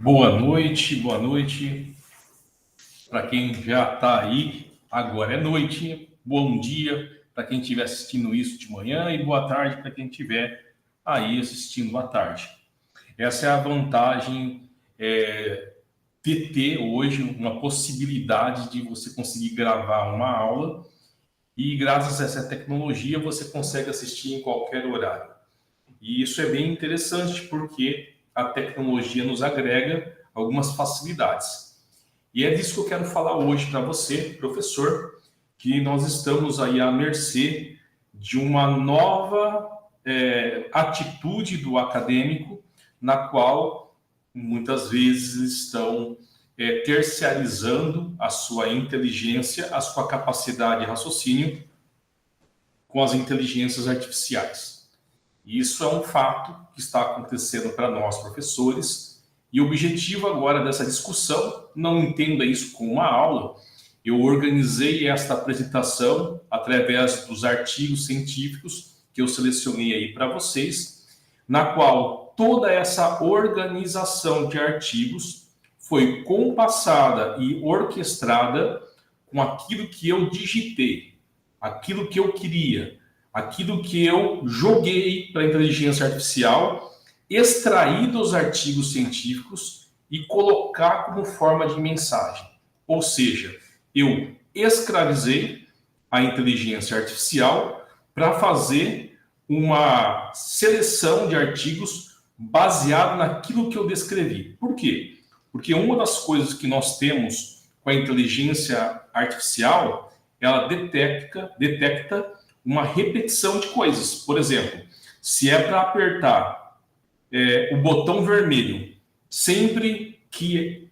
Boa noite para quem já está aí. Agora é noite. Bom dia para quem estiver assistindo isso de manhã e boa tarde para quem estiver aí assistindo à tarde. Essa é a vantagem de ter hoje uma possibilidade de você conseguir gravar uma aula e graças a essa tecnologia você consegue assistir em qualquer horário. E isso é bem interessante porque a tecnologia nos agrega algumas facilidades. E é disso que eu quero falar hoje para você, professor, que nós estamos aí à mercê de uma nova atitude do acadêmico, na qual muitas vezes estão terciarizando a sua inteligência, a sua capacidade de raciocínio com as inteligências artificiais. E isso é um fato que está acontecendo para nós, professores, e o objetivo agora dessa discussão, não entenda isso como uma aula, eu organizei esta apresentação através dos artigos científicos que eu selecionei aí para vocês, na qual toda essa organização de artigos foi compassada e orquestrada com aquilo que eu digitei, aquilo que eu queria, aquilo que eu joguei para a inteligência artificial, extrair dos artigos científicos e colocar como forma de mensagem. Ou seja, eu escravizei a inteligência artificial para fazer uma seleção de artigos baseado naquilo que eu descrevi. Por quê? Porque uma das coisas que nós temos com a inteligência artificial, ela detecta uma repetição de coisas. Por exemplo, se é para apertar o botão vermelho sempre que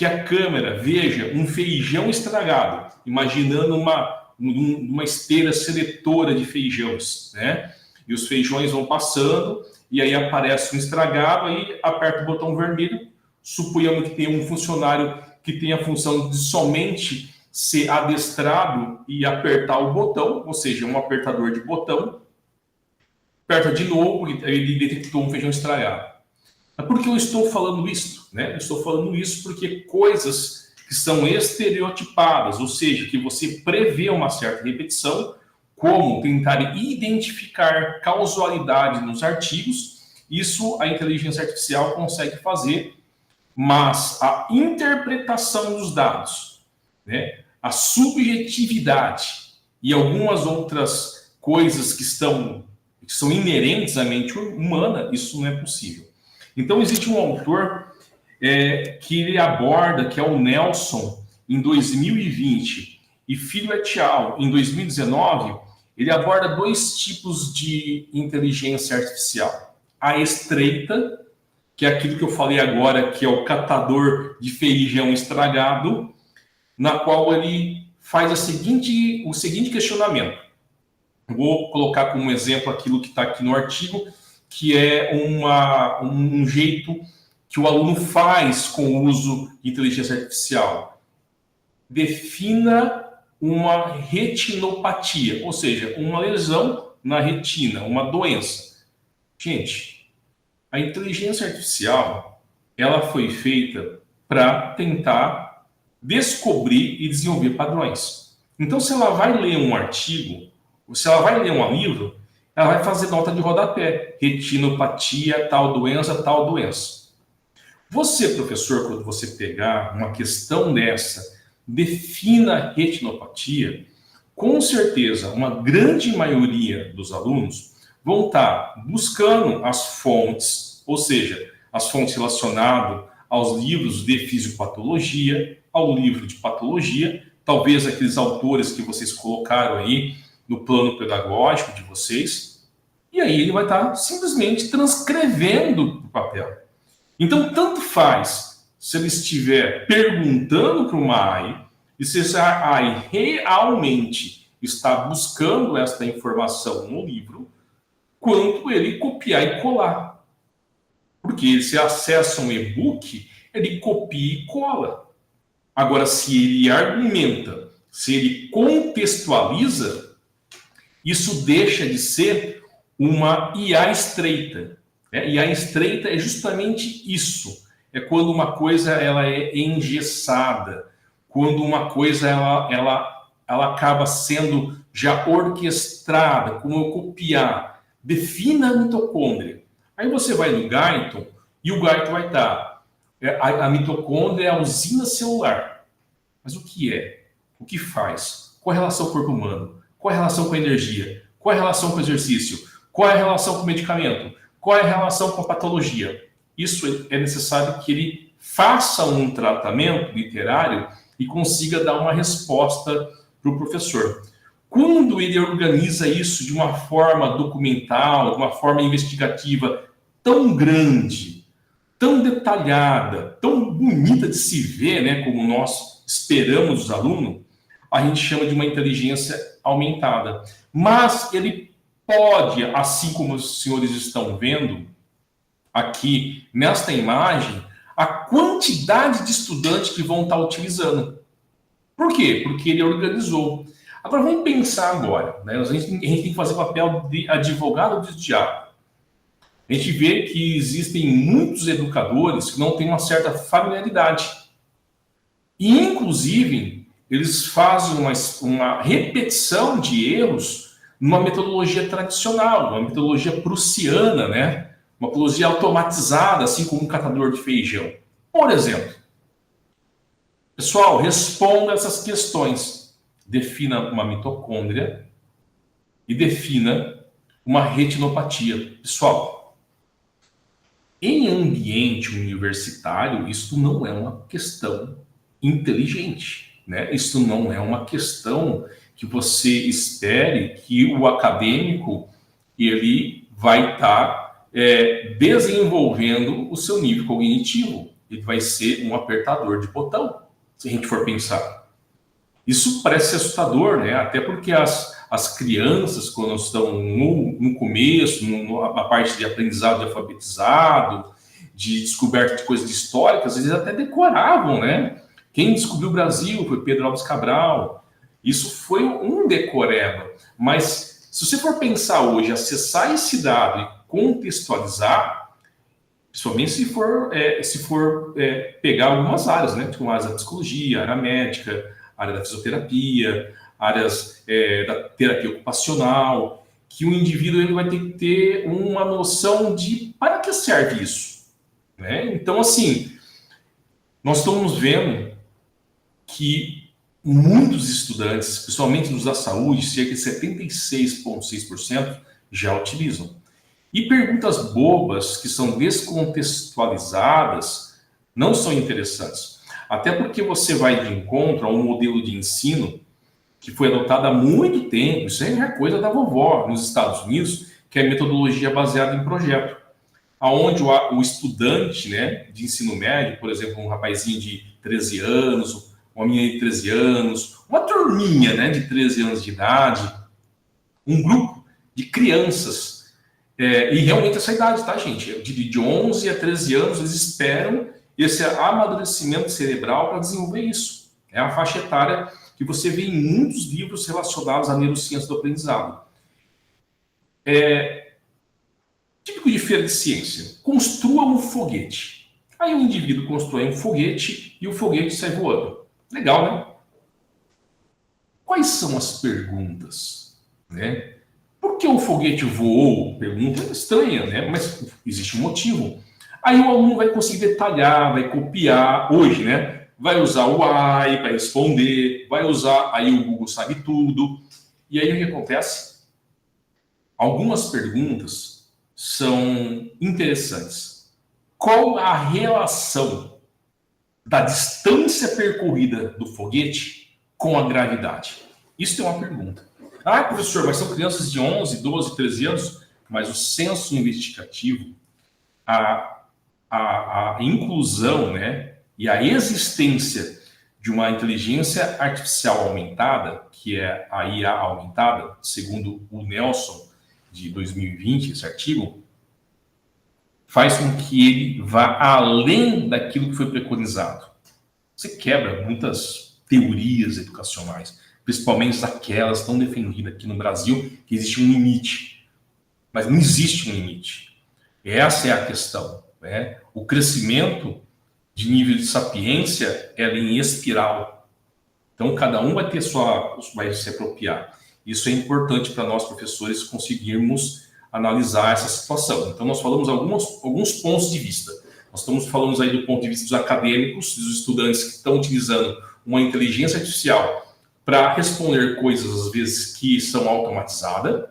a câmera veja um feijão estragado, imaginando uma esteira seletora de feijões, né? E os feijões vão passando e aí aparece um estragado, aí aperta o botão vermelho, suponhamos que tem um funcionário que tem a função de somente ser adestrado e apertar o botão, ou seja, um apertador de botão, aperta de novo e ele detectou um feijão estragado. Mas por que eu estou falando isso? Né? Eu estou falando isso porque coisas que são estereotipadas, ou seja, que você prevê uma certa repetição, como tentar identificar causalidade nos artigos, isso a inteligência artificial consegue fazer, mas a interpretação dos dados, né, a subjetividade e algumas outras coisas que são inerentes à mente humana, isso não é possível. Então, existe um autor que ele aborda, que é o Nelson, em 2020, e Filho et al., em 2019, ele aborda dois tipos de inteligência artificial. A estreita, que é aquilo que eu falei agora, que é o catador de feijão estragado, na qual ele faz o seguinte questionamento. Eu vou colocar como exemplo aquilo que está aqui no artigo, que é um jeito que o aluno faz com o uso de inteligência artificial. Defina uma retinopatia, ou seja, uma lesão na retina, uma doença. Gente, a inteligência artificial, ela foi feita para tentar descobrir e desenvolver padrões. Então, se ela vai ler um artigo, se ela vai ler um livro, ela vai fazer nota de rodapé. Retinopatia, tal doença. Você, professor, quando você pegar uma questão dessa, defina retinopatia, com certeza, uma grande maioria dos alunos vão estar buscando as fontes, ou seja, as fontes relacionadas aos livros de fisiopatologia, ao livro de patologia, talvez aqueles autores que vocês colocaram aí no plano pedagógico de vocês, e aí ele vai estar simplesmente transcrevendo o papel. Então, tanto faz se ele estiver perguntando para uma AI, e se essa AI realmente está buscando esta informação no livro, quanto ele copiar e colar. Porque se acessa um e-book, ele copia e cola. Agora, se ele argumenta, se ele contextualiza, isso deixa de ser uma IA estreita. IA estreita é justamente isso. é quando uma coisa ela é engessada, quando uma coisa ela acaba sendo já orquestrada, como eu copiar. Defina a mitocôndria. Aí você vai no Guyton e o Guyton vai estar. A mitocôndria é a usina celular. Mas o que é? O que faz? Qual a relação com o corpo humano? Qual a relação com a energia? Qual a relação com o exercício? Qual é a relação com o medicamento? Qual é a relação com a patologia? Isso é necessário que ele faça um tratamento literário e consiga dar uma resposta para o professor. Quando ele organiza isso de uma forma documental, de uma forma investigativa tão grande, tão detalhada, tão bonita de se ver, né, como nós esperamos dos alunos, a gente chama de uma inteligência aumentada. Mas ele pode, assim como os senhores estão vendo aqui nesta imagem, a quantidade de estudantes que vão estar utilizando. Por quê? Porque ele organizou. Agora vamos pensar agora, né? A gente tem que fazer papel de advogado do diabo. A gente vê que existem muitos educadores que não têm uma certa familiaridade. E, inclusive, eles fazem uma repetição de erros numa metodologia tradicional, uma metodologia prussiana, né? Uma metodologia automatizada, assim como um catador de feijão. Por exemplo, pessoal, responda essas questões. Defina uma mitocôndria e defina uma retinopatia. Pessoal, em ambiente universitário, isso não é uma questão inteligente, né? Isso não é uma questão que você espere que o acadêmico ele vai estar desenvolvendo o seu nível cognitivo. Ele vai ser um apertador de botão, se a gente for pensar. Isso parece assustador, né? Até porque as crianças, quando estão no começo, na parte de aprendizado de alfabetizado, de descoberta de coisas históricas, eles até decoravam, né? Quem descobriu o Brasil foi Pedro Álvares Cabral. Isso foi um decoreba. Mas se você for pensar hoje, acessar esse dado e contextualizar, principalmente se for pegar algumas áreas, né? Como a área da psicologia, a área médica, a área da fisioterapia, áreas da terapia ocupacional, que o indivíduo ele vai ter que ter uma noção de para que serve isso, né? Então, assim, nós estamos vendo que muitos estudantes, principalmente nos da saúde, cerca de 76,6% já utilizam. E perguntas bobas que são descontextualizadas não são interessantes. Até porque você vai de encontro a um modelo de ensino que foi adotado há muito tempo, isso é coisa da vovó, nos Estados Unidos, que é a metodologia baseada em projeto, aonde o estudante, né, de ensino médio, por exemplo, um rapazinho de 13 anos, uma menina de 13 anos, uma turminha, né, de 13 anos de idade, um grupo de crianças, e realmente essa idade, tá, gente? De 11 a 13 anos, eles esperam esse amadurecimento cerebral para desenvolver isso. É a faixa etária que você vê em muitos livros relacionados à neurociência do aprendizado. Típico de feira de ciência. Construa um foguete. Aí o indivíduo constrói um foguete e o foguete sai voando. Legal, né? Quais são as perguntas? Né? Por que o foguete voou? Pergunta estranha, né? Mas existe um motivo. Aí o aluno vai conseguir detalhar, vai copiar, hoje, né? Vai usar o AI para responder, vai usar, aí o Google sabe tudo. E aí o que acontece? Algumas perguntas são interessantes. Qual a relação da distância percorrida do foguete com a gravidade? Isso é uma pergunta. Ah, professor, mas são crianças de 11, 12, 13 anos, mas o senso investigativo, a inclusão, né, e a existência de uma inteligência artificial aumentada, que é a IA aumentada, segundo o Nelson, de 2020, esse artigo, faz com que ele vá além daquilo que foi preconizado. Você quebra muitas teorias educacionais, principalmente aquelas tão defendidas aqui no Brasil, que existe um limite. Mas não existe um limite. Essa é a questão, né? O crescimento de nível de sapiência, ela é em espiral. Então, cada um vai se apropriar. Isso é importante para nós, professores, conseguirmos analisar essa situação. Então, nós falamos alguns pontos de vista. Nós falamos aí do ponto de vista dos acadêmicos, dos estudantes que estão utilizando uma inteligência artificial para responder coisas, às vezes, que são automatizadas.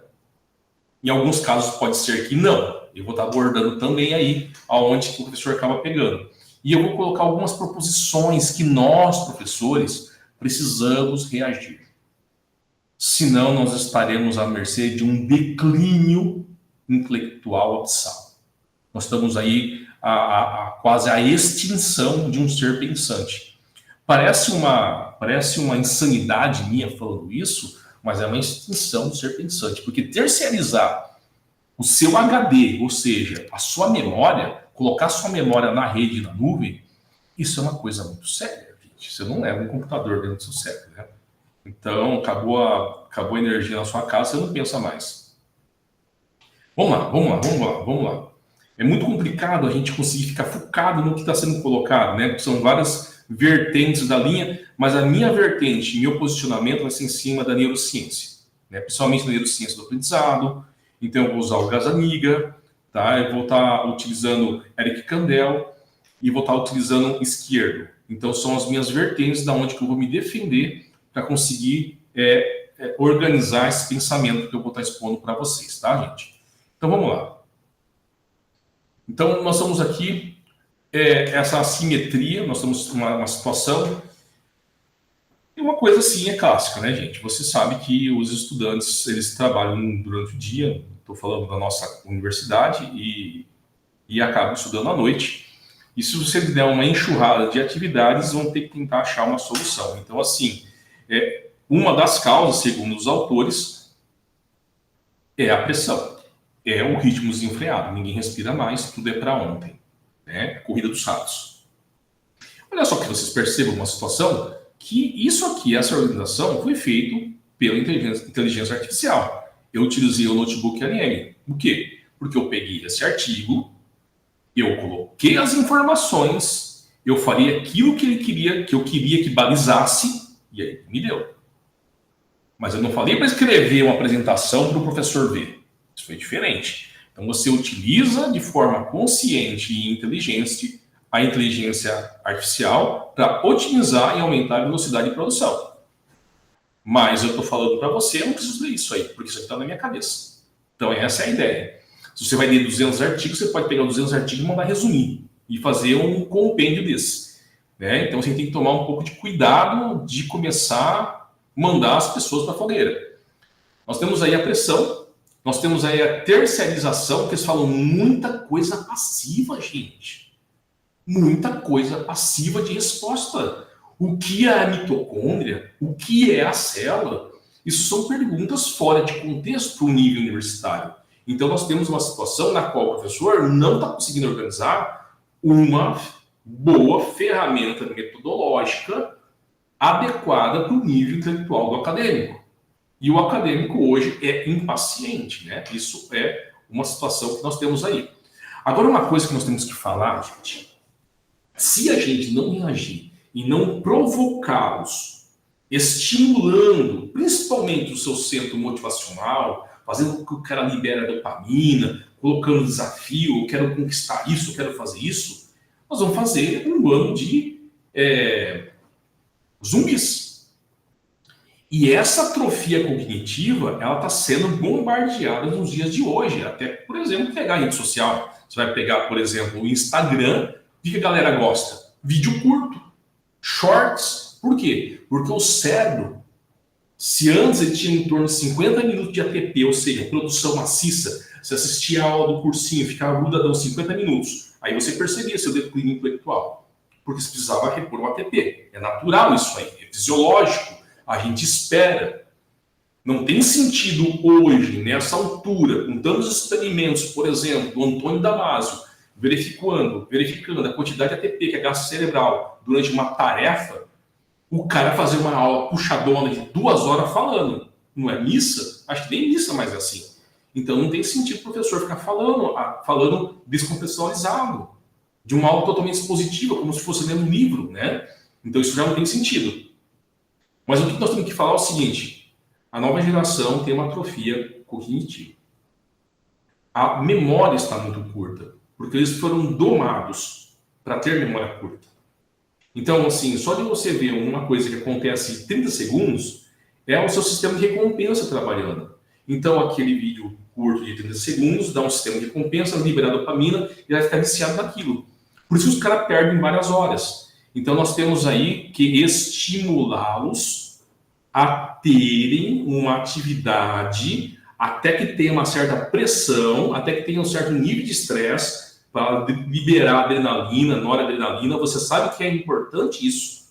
Em alguns casos, pode ser que não. Eu vou estar abordando também aí aonde que o professor acaba pegando. E eu vou colocar algumas proposições que nós, professores, precisamos reagir. Senão, nós estaremos à mercê de um declínio intelectual abissal. Nós estamos aí quase a extinção de um ser pensante. Parece uma insanidade minha falando isso, mas é uma extinção do ser pensante. Porque terceirizar o seu HD, ou seja, a sua memória, colocar sua memória na rede, na nuvem, isso é uma coisa muito séria, gente. Você não leva um computador dentro do seu cérebro, né? Então, acabou a energia na sua casa, você não pensa mais. Vamos lá. É muito complicado a gente conseguir ficar focado no que está sendo colocado, né? Porque são várias vertentes da linha, mas a minha vertente, meu posicionamento vai ser em cima da neurociência, né? Principalmente da neurociência do aprendizado. Então, eu vou usar o Gazzaniga, tá? Eu vou estar utilizando Eric Kandel e vou estar utilizando Izquierdo. Então, são as minhas vertentes da onde que eu vou me defender para conseguir organizar esse pensamento que eu vou estar expondo para vocês, tá, gente? Então, vamos lá. Então, nós estamos aqui, essa assimetria, nós estamos numa situação. E uma coisa assim é clássica, né, gente? Você sabe que os estudantes, eles trabalham durante o dia, estou falando da nossa universidade, e acabam estudando à noite. E se você der uma enxurrada de atividades, vão ter que tentar achar uma solução. Então, assim, uma das causas, segundo os autores, é a pressão. É o ritmo desenfreado. Ninguém respira mais, tudo é para ontem. Né? Corrida dos ratos. Olha só que vocês percebam uma situação que isso aqui, essa organização, foi feito pela inteligência artificial. Eu utilizei o notebook LM. Por quê? Porque eu peguei esse artigo, eu coloquei as informações, eu faria aquilo que ele queria, que eu queria que balizasse, e aí me deu. Mas eu não falei para escrever uma apresentação para o professor ver. Isso foi diferente. Então você utiliza de forma consciente e inteligente a inteligência artificial para otimizar e aumentar a velocidade de produção. Mas eu estou falando para você, eu não preciso ler isso aí, porque isso está na minha cabeça. Então essa é a ideia. Se você vai ler 200 artigos, você pode pegar 200 artigos e mandar resumir e fazer um compêndio desse. Né? Então você tem que tomar um pouco de cuidado de começar a mandar as pessoas para a fogueira. Nós temos aí a pressão, nós temos aí a terceirização, que eles falam muita coisa passiva, gente. Muita coisa passiva de resposta. O que é a mitocôndria? O que é a célula? Isso são perguntas fora de contexto no nível universitário. Então, nós temos uma situação na qual o professor não está conseguindo organizar uma boa ferramenta metodológica adequada para o nível intelectual do acadêmico. E o acadêmico hoje é impaciente, né? Isso é uma situação que nós temos aí. Agora, uma coisa que nós temos que falar, gente, se a gente não reagir e não provocá-los, estimulando principalmente o seu centro motivacional, fazendo com que o cara libere a dopamina, colocando desafio, eu quero conquistar isso, eu quero fazer isso, nós vamos fazer um ano de zumbis. E essa atrofia cognitiva, ela está sendo bombardeada nos dias de hoje. Até, por exemplo, pegar a rede social. Você vai pegar, por exemplo, o Instagram. O que a galera gosta? Vídeo curto, shorts. Por quê? Porque o cérebro, se antes ele tinha em torno de 50 minutos de ATP, ou seja, produção maciça, você assistia a aula do cursinho, ficava grudadão 50 minutos, aí você percebia seu declínio intelectual, porque você precisava repor o ATP. É natural isso aí, é fisiológico, a gente espera. Não tem sentido hoje, nessa altura, com tantos experimentos, por exemplo, do Antônio Damasio, verificando a quantidade de ATP, que é gasto cerebral, durante uma tarefa, o cara fazer uma aula puxadona de 2 horas falando. Não é missa? Acho que nem missa mais é assim. Então não tem sentido o professor ficar falando descontextualizado. de uma aula totalmente expositiva, como se fosse ler um livro, né? Então isso já não tem sentido. Mas o que nós temos que falar é o seguinte: a nova geração tem uma atrofia cognitiva. A memória está muito curta, porque eles foram domados para ter memória curta. Então, assim, só de você ver uma coisa que acontece em 30 segundos, é o seu sistema de recompensa trabalhando. Então, aquele vídeo curto de 30 segundos dá um sistema de recompensa, libera dopamina e vai ficar viciado naquilo. Por isso os caras perdem várias horas. Então, nós temos aí que estimulá-los a terem uma atividade até que tenha uma certa pressão, até que tenha um certo nível de estresse para liberar adrenalina, noradrenalina. Você sabe que é importante isso.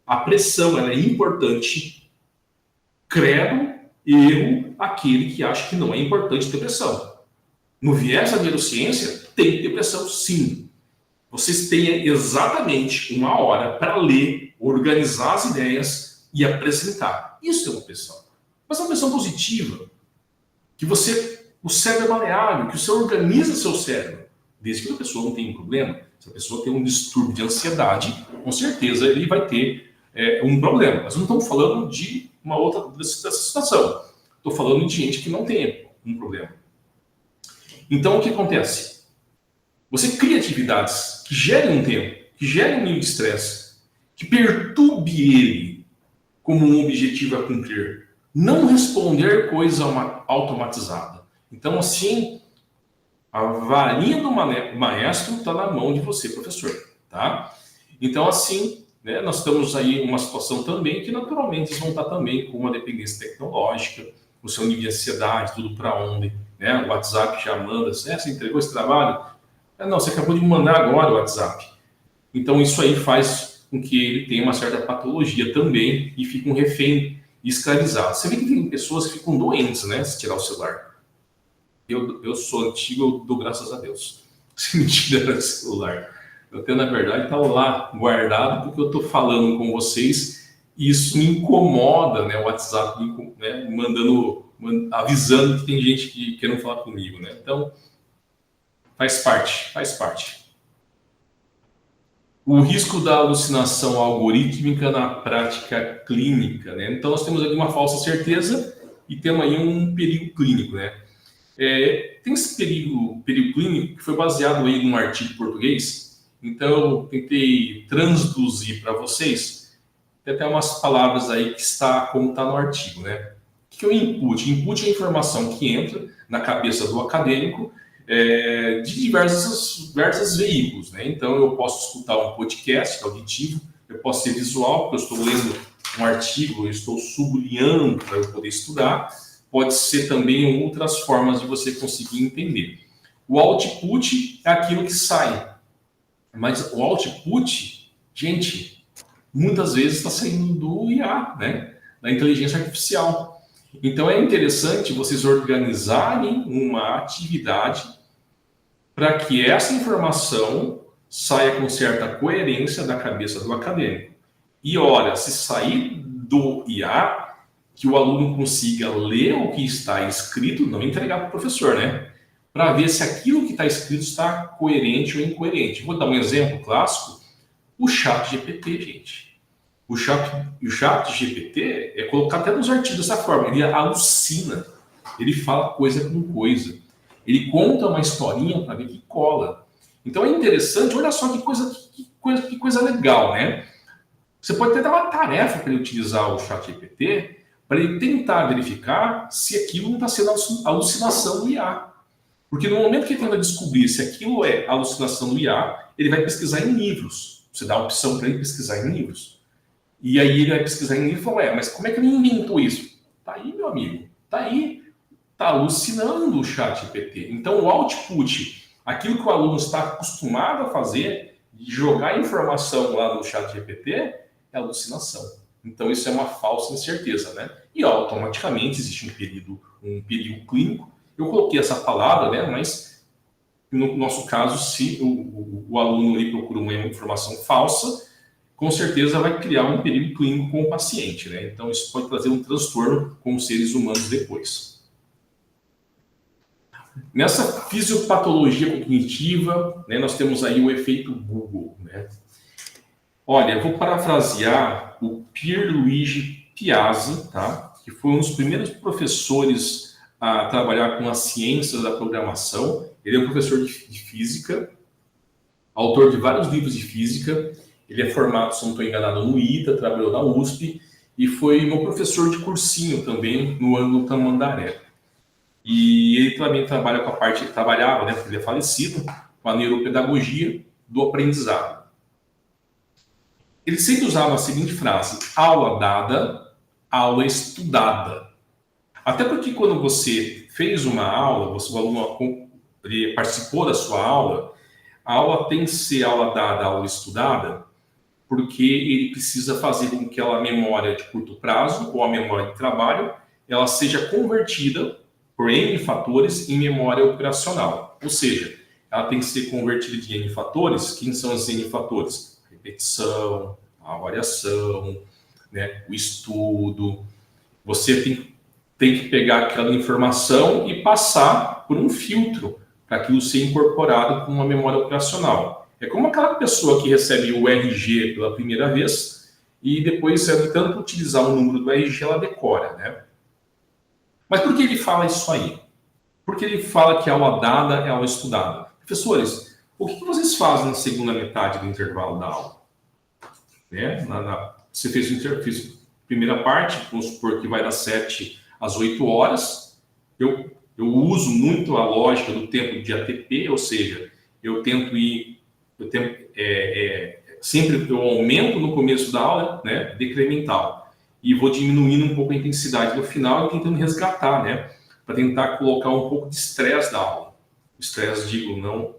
A pressão, ela é importante. Credo, erro, aquele que acha que não é importante ter pressão. No viés da neurociência, tem que ter pressão, sim. Vocês têm exatamente uma hora para ler, organizar as ideias e apresentar. Isso é uma pressão. Mas é uma pressão positiva. Que o cérebro é maleável, que você organiza seu cérebro. Desde que a pessoa não tenha um problema, se a pessoa tem um distúrbio de ansiedade, com certeza ele vai ter um problema. Mas não estamos falando de uma outra dessa situação. Estou falando de gente que não tem um problema. Então, o que acontece? Você cria atividades que gerem um tempo, que gerem um nível de estresse, que perturbe ele como um objetivo a cumprir. Não responder coisa automatizada. Então, assim, a varinha do maestro está na mão de você, professor. Tá? Então, assim, né, nós estamos aí em uma situação também que, naturalmente, eles vão estar também com uma dependência tecnológica, o seu nível de ansiedade, tudo para onde. Né? O WhatsApp já manda, você entregou esse trabalho? Não, você acabou de me mandar agora o WhatsApp. Então, isso aí faz com que ele tenha uma certa patologia também e fique um refém escravizado. Você vê que tem pessoas que ficam doentes, né, se tirar o celular. Eu sou antigo, eu dou graças a Deus. Se me tirar o celular. Eu tenho, na verdade, tá lá guardado porque eu estou falando com vocês e isso me incomoda, né, o WhatsApp, né, avisando que tem gente que quer falar comigo, né. Então, faz parte. O risco da alucinação algorítmica na prática clínica, né? Então, nós temos aqui uma falsa certeza e temos aí um perigo clínico, né? Tem esse perigo clínico que foi baseado aí num artigo português. Então, eu tentei traduzir para vocês. Tem até umas palavras aí que como está no artigo, né? O que é o input? Input é a informação que entra na cabeça do acadêmico de diversos veículos, né? Então, eu posso escutar um podcast auditivo, eu posso ser visual, porque eu estou lendo um artigo, eu estou sublinhando para eu poder estudar. Pode ser também outras formas de você conseguir entender. O output é aquilo que sai. Mas o output, gente, muitas vezes está saindo do IA, né? Da inteligência artificial. Então, é interessante vocês organizarem uma atividade para que essa informação saia com certa coerência da cabeça do acadêmico. E, olha, se sair do IA, que o aluno consiga ler o que está escrito, não entregar para o professor, né? Para ver se aquilo que está escrito está coerente ou incoerente. Vou dar um exemplo clássico. O ChatGPT, gente. O ChatGPT é colocar até nos artigos dessa forma. Ele alucina. Ele fala coisa com coisa. Ele conta uma historinha para ver que cola. Então é interessante. Olha só que coisa legal, né? Você pode até dar uma tarefa para ele utilizar o ChatGPT para ele tentar verificar se aquilo não está sendo alucinação do IA. Porque no momento que ele tenta descobrir se aquilo é alucinação do IA, ele vai pesquisar em livros. Você dá a opção para ele pesquisar em livros. E aí ele vai pesquisar em livros e fala, mas como é que ele inventou isso? Tá aí, meu amigo. Tá aí. Tá alucinando o ChatGPT. Então o output, aquilo que o aluno está acostumado a fazer, de jogar informação lá no ChatGPT, é alucinação. Então isso é uma falsa incerteza, né? E automaticamente existe um perigo clínico. Eu coloquei essa palavra, né? Mas no nosso caso, se o aluno ali procura uma informação falsa, com certeza vai criar um perigo clínico com o paciente, né? Então isso pode trazer um transtorno com os seres humanos depois. Nessa fisiopatologia cognitiva, né, nós temos aí o efeito Google, né? Olha, eu vou parafrasear o Pierluigi Piazzi, tá? Que foi um dos primeiros professores a trabalhar com as ciências da programação. Ele é um professor de física, autor de vários livros de física. Ele é formado, se não estou enganado, no ITA, trabalhou na USP e foi meu professor de cursinho também no ângulo Tamandaré. E ele também trabalha com a parte, trabalhava, né, porque ele é falecido, com a neuropedagogia do aprendizado. Ele sempre usava a seguinte frase: aula dada, aula estudada. Até porque quando você fez uma aula, o aluno ele participou da sua aula, a aula tem que ser aula dada, aula estudada, porque ele precisa fazer com que aquela memória de curto prazo, ou a memória de trabalho, ela seja convertida por N fatores em memória operacional. Ou seja, ela tem que ser convertida de N fatores. Quem são os N fatores? A repetição, a variação, né, o estudo. Você tem que pegar aquela informação e passar por um filtro para aquilo ser incorporado com uma memória operacional. É como aquela pessoa que recebe o RG pela primeira vez e depois, de tanto utilizar o número do RG, ela decora, né? Mas por que ele fala isso aí? Porque ele fala que a aula dada é aula estudada. Professores, o que vocês fazem na segunda metade do intervalo da aula? Né? Você fez a primeira parte, vamos supor que vai das 7 às 8 horas. Eu uso muito a lógica do tempo de ATP, ou seja, eu tento ir, sempre eu aumento no começo da aula, né, decremental, e vou diminuindo um pouco a intensidade no final e tentando resgatar, né, para tentar colocar um pouco de estresse da aula. Estresse, digo, não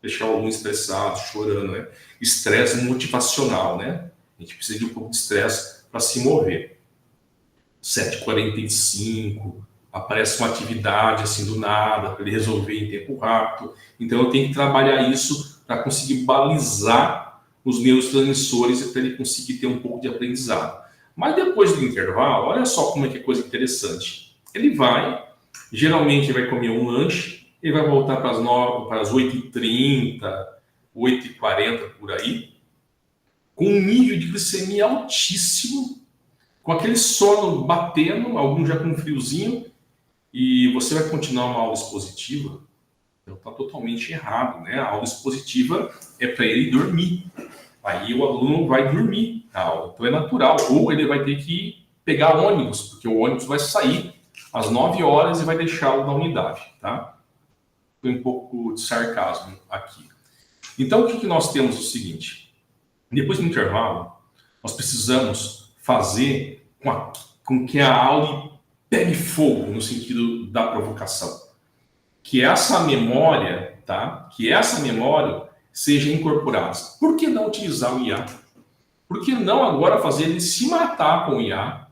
deixar o aluno estressado, chorando, né? Estresse motivacional, né? A gente precisa de um pouco de estresse para se mover. 7h45, aparece uma atividade assim do nada, para ele resolver em tempo rápido. Então eu tenho que trabalhar isso para conseguir balizar os neurotransmissores e para ele conseguir ter um pouco de aprendizado. Mas depois do intervalo, olha só como é que é coisa interessante. Ele geralmente vai comer um lanche, ele vai voltar para as 8h30, 8h40 por aí, com um nível de glicemia altíssimo, com aquele sono batendo, alguns já com um friozinho, e você vai continuar uma aula expositiva. Então está totalmente errado, né? A aula expositiva é para ele dormir. Aí o aluno vai dormir na aula. Então é natural. Ou ele vai ter que pegar ônibus, porque o ônibus vai sair às 9 horas e vai deixá-lo na unidade, tá? Foi um pouco de sarcasmo aqui. Então o que nós temos é o seguinte: depois do intervalo, nós precisamos fazer com que a aula pegue fogo, no sentido da provocação. Que essa memória, tá? Que essa memória seja incorporada. Por que não utilizar o IA? Por que não agora fazer ele se matar com o IA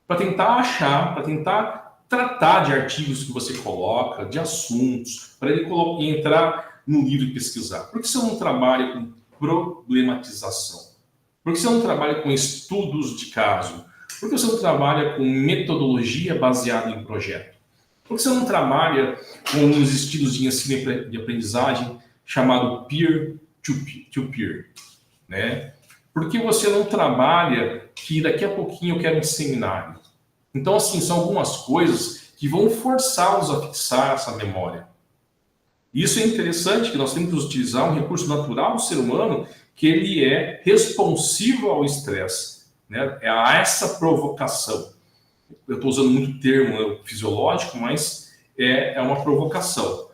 para tentar achar, para tentar tratar de artigos que você coloca, de assuntos, para ele entrar no livro e pesquisar? Por que você não trabalha com problematização? Por que você não trabalha com estudos de caso? Por que você não trabalha com metodologia baseada em projeto? Por que você não trabalha com os estilos de ensino e de aprendizagem chamado peer-to-peer? Né? Por que você não trabalha que daqui a pouquinho eu quero um seminário? Então, assim, são algumas coisas que vão forçá-los a fixar essa memória. Isso é interessante, que nós temos que utilizar um recurso natural do ser humano, que ele é responsivo ao estresse, né? É a essa provocação. Eu estou usando muito termo fisiológico, mas é uma provocação.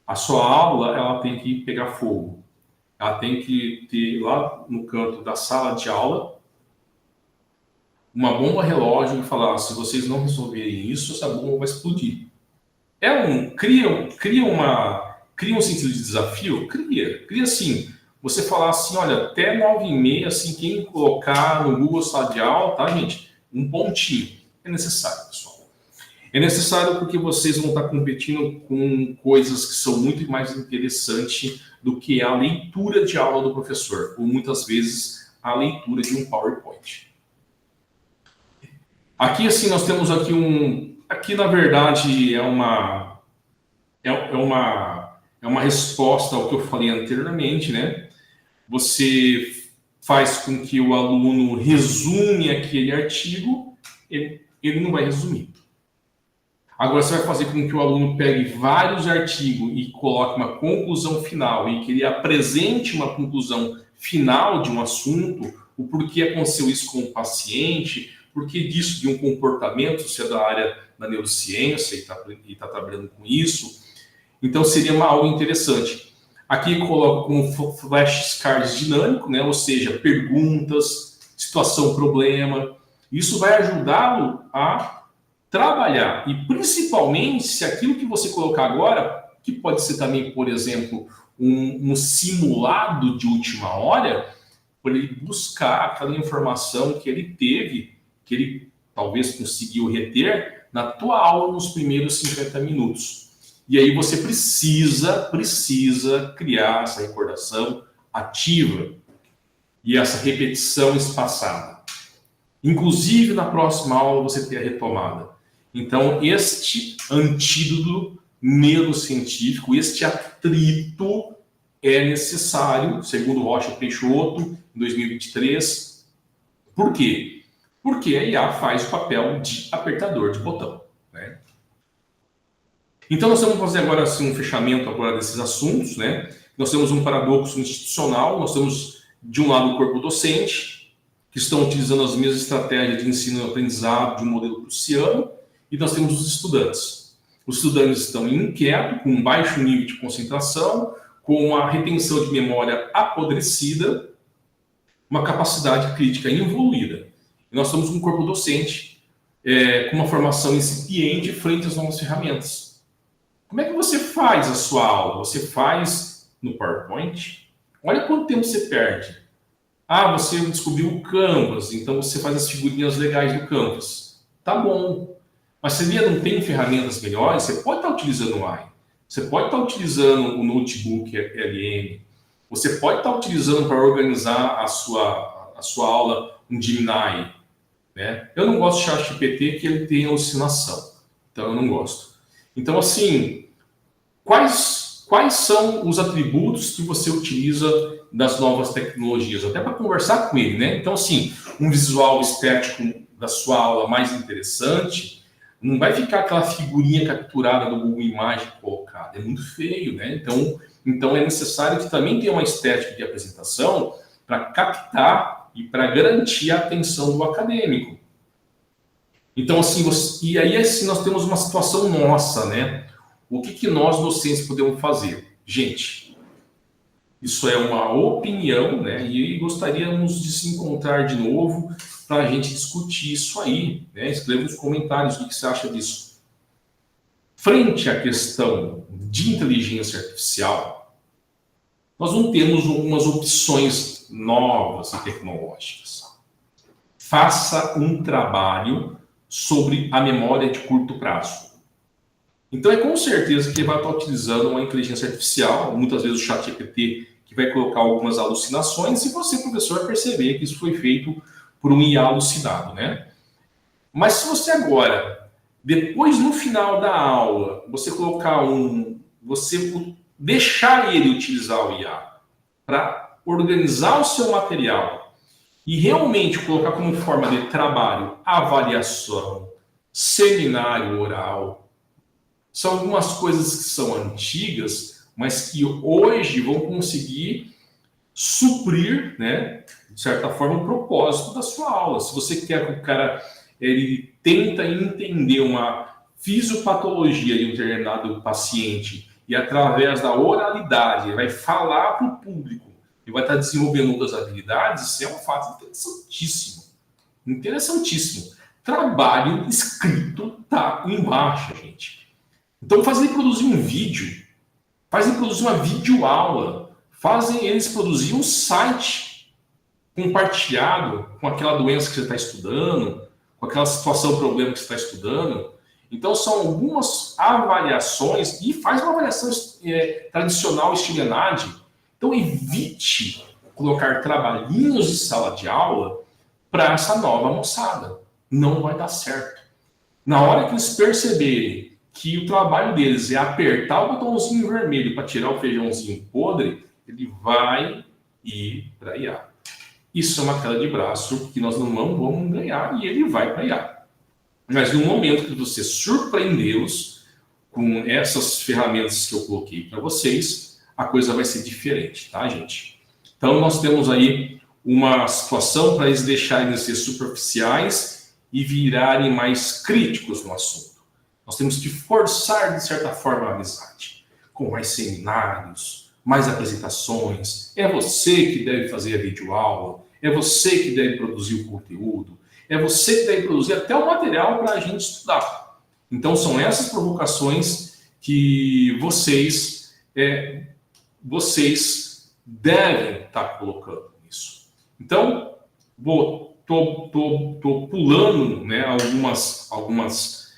A sua aula, ela tem que pegar fogo. Ela tem que ter lá no canto da sala de aula uma bomba relógio e falar: se vocês não resolverem isso, essa bomba vai explodir. Cria um sentido de desafio? Cria assim. Você falar assim: olha, até 9h30, assim, quem colocar no Google Sala de Aula, tá, gente? Um pontinho. É necessário, pessoal. É necessário porque vocês vão estar competindo com coisas que são muito mais interessantes do que a leitura de aula do professor, ou muitas vezes a leitura de um PowerPoint. Aqui, assim, nós temos aqui aqui, na verdade, é uma é uma resposta ao que eu falei anteriormente, né? Você faz com que o aluno resume aquele artigo, ele não vai resumir. Agora, você vai fazer com que o aluno pegue vários artigos e coloque uma conclusão final e que ele apresente uma conclusão final de um assunto, o porquê aconteceu isso com o paciente, porquê disso de um comportamento, se é da área da neurociência e tá trabalhando com isso. Então, seria algo interessante. Aqui coloco como flashcards dinâmico, né? Ou seja, perguntas, situação, problema. Isso vai ajudá-lo a trabalhar. E principalmente se aquilo que você colocar agora, que pode ser também, por exemplo, um simulado de última hora, para ele buscar aquela informação que ele teve, que ele talvez conseguiu reter na tua aula nos primeiros 50 minutos. E aí você precisa criar essa recordação ativa e essa repetição espaçada. Inclusive, na próxima aula, você ter a retomada. Então, este antídoto neurocientífico, este atrito é necessário, segundo Rocha Peixoto, em 2023. Por quê? Porque a IA faz o papel de apertador de botão, né? Então, nós vamos fazer agora assim, um fechamento agora desses assuntos, né? Nós temos um paradoxo institucional, nós temos, de um lado, o corpo docente, que estão utilizando as mesmas estratégias de ensino e aprendizado de um modelo prussiano, e nós temos os estudantes. Os estudantes estão inquietos, com um baixo nível de concentração, com a retenção de memória apodrecida, uma capacidade crítica involuída. E nós temos um corpo docente com uma formação incipiente frente às novas ferramentas. Como é que você faz a sua aula? Você faz no PowerPoint? Olha quanto tempo você perde. Ah, você descobriu o Canvas, então você faz as figurinhas legais do Canvas. Tá bom. Mas se ele não tem ferramentas melhores, você pode estar utilizando o AI. Você pode estar utilizando o notebook LM. Você pode estar utilizando para organizar a sua aula um Gemini. Né? Eu não gosto de ChatGPT que ele tem alucinação. Então eu não gosto. Então, assim, quais são os atributos que você utiliza das novas tecnologias? Até para conversar com ele, né? Então, assim, um visual estético da sua aula mais interessante, não vai ficar aquela figurinha capturada do Google Imagens colocada. É muito feio, né? Então é necessário que também tenha uma estética de apresentação para captar e para garantir a atenção do acadêmico. Então, assim, e aí assim, nós temos uma situação nossa, né? O que nós, docentes, podemos fazer? Gente, isso é uma opinião, né? E gostaríamos de se encontrar de novo para a gente discutir isso aí, né? Escreva nos comentários o que você acha disso. Frente à questão de inteligência artificial, nós não temos algumas opções novas e tecnológicas. Faça um trabalho sobre a memória de curto prazo. Então, é com certeza que ele vai estar utilizando uma inteligência artificial, muitas vezes o ChatGPT, que vai colocar algumas alucinações, e você, professor, vai perceber que isso foi feito por um IA alucinado, né? Mas se você agora, depois no final da aula, você colocar você deixar ele utilizar o IA para organizar o seu material e realmente colocar como forma de trabalho, avaliação, seminário oral, são algumas coisas que são antigas, mas que hoje vão conseguir suprir, né, de certa forma, o propósito da sua aula. Se você quer que o cara ele tenta entender uma fisiopatologia de um determinado paciente e através da oralidade ele vai falar para o público e vai estar desenvolvendo outras habilidades, isso é um fato interessantíssimo. Interessantíssimo. Trabalho escrito tá embaixo, gente. Então, faz ele produzir um vídeo, faz ele produzir uma videoaula, fazem eles produzir um site compartilhado com aquela doença que você está estudando, com aquela situação, problema que você está estudando. Então, são algumas avaliações, e faz uma avaliação tradicional, estilo ENAD. Então, evite colocar trabalhinhos de sala de aula para essa nova moçada. Não vai dar certo. Na hora que eles perceberem que o trabalho deles é apertar o botãozinho vermelho para tirar o feijãozinho podre, ele vai ir para IA. Isso é uma queda de braço que nós não vamos ganhar e ele vai para IA. Mas no momento que você surpreendê-los com essas ferramentas que eu coloquei para vocês, a coisa vai ser diferente, tá, gente? Então, nós temos aí uma situação para eles deixarem de ser superficiais e virarem mais críticos no assunto. Nós temos que forçar, de certa forma, a amizade, com mais seminários, mais apresentações. É você que deve fazer a videoaula, é você que deve produzir o conteúdo, é você que deve produzir até o material para a gente estudar. Então, são essas provocações que vocês devem estar colocando nisso. Então, tô pulando, né, algumas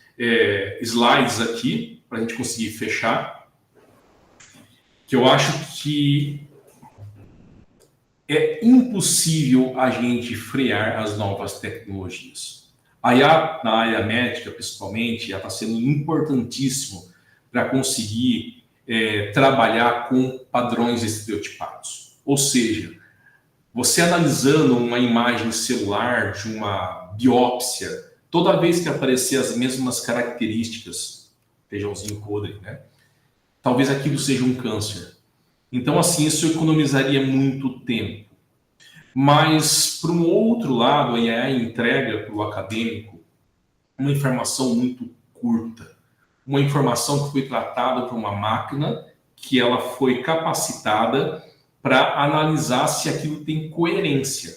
slides aqui para a gente conseguir fechar, que eu acho que é impossível a gente frear as novas tecnologias. A IA, na área médica, principalmente, está sendo importantíssimo para conseguir trabalhar com padrões estereotipados. Ou seja, você analisando uma imagem celular de uma biópsia, toda vez que aparecer as mesmas características, feijãozinho podre, né? Talvez aquilo seja um câncer. Então, assim, isso economizaria muito tempo. Mas, por um outro lado, a IA entrega para o acadêmico uma informação muito curta. Uma informação que foi tratada por uma máquina que ela foi capacitada para analisar se aquilo tem coerência.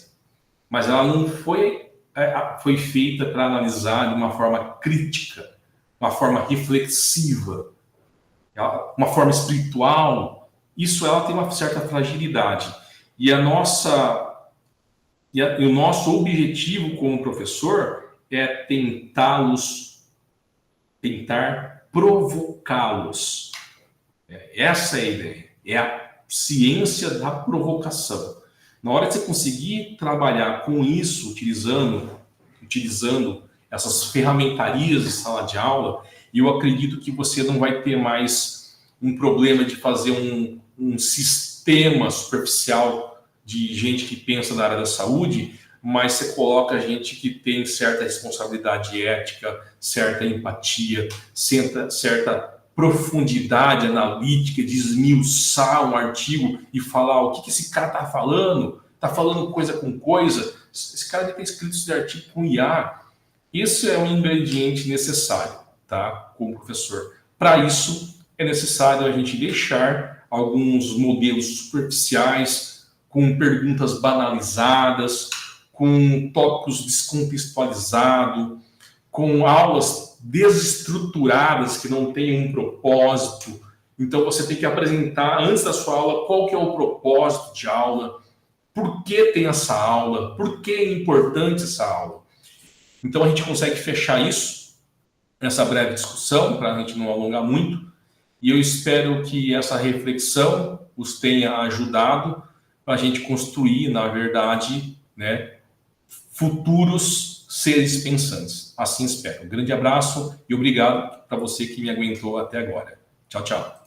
Mas ela não foi feita para analisar de uma forma crítica, uma forma reflexiva, uma forma espiritual. Isso ela tem uma certa fragilidade. E o nosso objetivo como professor é tentar provocá-los. Essa é a ideia. É a ciência da provocação. Na hora que você conseguir trabalhar com isso, utilizando essas ferramentarias de sala de aula, eu acredito que você não vai ter mais um problema de fazer um sistema superficial de gente que pensa na área da saúde, mas você coloca gente que tem certa responsabilidade ética, certa empatia, certa profundidade analítica, de esmiuçar um artigo e falar o que esse cara está falando coisa com coisa. Esse cara deve ter escrito esse artigo com IA. Isso é um ingrediente necessário, tá? Como professor. Para isso, é necessário a gente deixar alguns modelos superficiais, com perguntas banalizadas, com tópicos descontextualizados, com aulas desestruturadas que não têm um propósito. Então, você tem que apresentar, antes da sua aula, qual que é o propósito de aula, por que tem essa aula, por que é importante essa aula. Então, a gente consegue fechar isso, nessa breve discussão, para a gente não alongar muito, e eu espero que essa reflexão os tenha ajudado para a gente construir, na verdade, né, futuros seres pensantes. Assim espero. Um grande abraço e obrigado para você que me aguentou até agora. Tchau, tchau.